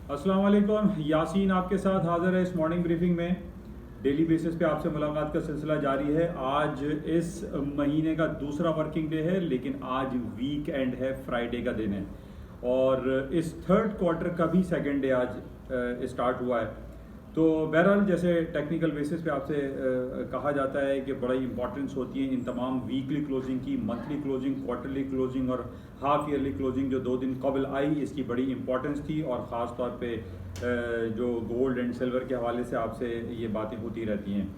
अस्सलाम वालेकुम, यासीन आपके साथ हाज़िर है इस मॉर्निंग ब्रीफिंग में। डेली बेसिस पे आपसे मुलाकात का सिलसिला जारी है। आज इस महीने का दूसरा वर्किंग डे है, लेकिन आज वीक एंड है, फ्राइडे का दिन है और इस थर्ड क्वार्टर का भी सेकंड डे आज स्टार्ट हुआ है। तो बहरहाल जैसे टेक्निकल बेसिस पे आपसे कहा जाता है कि बड़ी इंपॉर्टेंस होती है इन तमाम वीकली क्लोजिंग की, मंथली क्लोजिंग, क्वार्टरली क्लोजिंग और हाफ ईयरली क्लोजिंग जो 2 दिन कबल आई, इसकी बड़ी इंपॉर्टेंस थी और ख़ास तौर पे जो गोल्ड एंड सिल्वर के हवाले से आपसे ये बातें होती रहती हैं।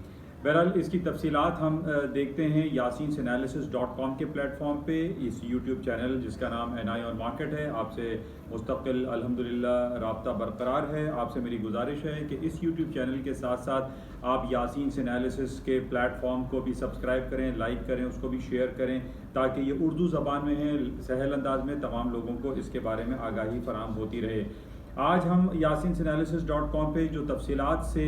बहरहाल इसकी तफसीलात हम देखते हैं yasinanalysis.com के प्लेटफॉर्म पे, इस यूट्यूब चैनल जिसका नाम NI ऑन मार्केट है। आपसे मुस्तकिल अल्हम्दुलिल्लाह राब्ता बरकरार है। आपसे मेरी गुजारिश है कि इस यूट्यूब चैनल के साथ साथ आप यासीन एनालिसिस के प्लेटफॉर्म को भी सब्सक्राइब करें, लाइक करें, उसको भी शेयर करें, ताकि ये उर्दू ज़बान में है, सहल अंदाज में तमाम लोगों को इसके बारे में आगाही फराहम होती रहे। आज हम yasinanalysis.com पे जो तफसीलात से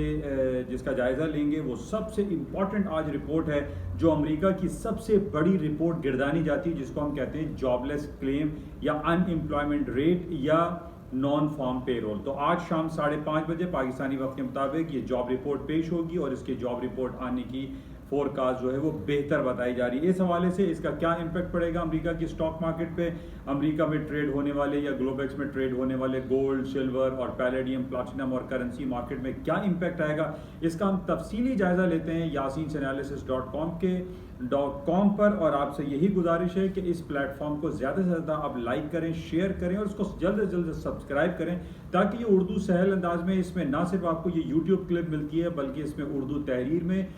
जिसका जायज़ा लेंगे वो सबसे इम्पॉर्टेंट आज रिपोर्ट है, जो अमेरिका की सबसे बड़ी रिपोर्ट गिरदानी जाती है, जिसको हम कहते हैं जॉबलेस क्लेम या अनएम्प्लॉयमेंट रेट या नॉन फार्म पेरोल। तो आज शाम 5:30 बजे पाकिस्तानी वक्त के मुताबिक ये जॉब रिपोर्ट पेश होगी और इसके जॉब रिपोर्ट आने की फोरकास्ट जो है वो बेहतर बताई जा रही है। इस हवाले से इसका क्या इम्पैक्ट पड़ेगा अमेरिका की स्टॉक मार्केट पे, अमेरिका में ट्रेड होने वाले या ग्लोबेक्स में ट्रेड होने वाले गोल्ड, सिल्वर और पैलेडियम, प्लैटिनम और करेंसी मार्केट में क्या इम्पैक्ट आएगा, इसका हम तफसीली जायजा लेते हैं yasinanalysis.com पर। और आपसे यही गुजारिश है कि इस प्लेटफॉर्म को ज़्यादा से ज़्यादा आप लाइक करें, शेयर करें और उसको जल्द से जल्द सब्सक्राइब करें, ताकि ये उर्दू सहल अंदाज में, इसमें ना सिर्फ आपको ये यूट्यूब क्लिप मिलती है बल्कि इसमें उर्दू तहरीर में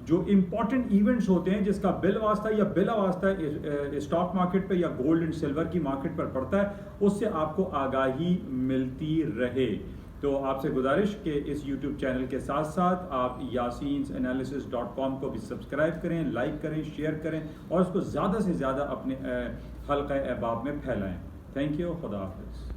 जो इम्पॉर्टेंट इवेंट्स होते हैं जिसका बिल वास्ता या बिला वास्ता स्टॉक मार्केट पे या गोल्ड एंड सिल्वर की मार्केट पर पड़ता है, उससे आपको आगाही मिलती रहे। तो आपसे गुजारिश कि इस यूट्यूब चैनल के साथ साथ आप yasinanalysis.com को भी सब्सक्राइब करें, लाइक करें, शेयर करें और उसको ज़्यादा से ज़्यादा अपने हल्क़े अहबाब में फैलाएं। थैंक यू, खुदा हाफ़िज़।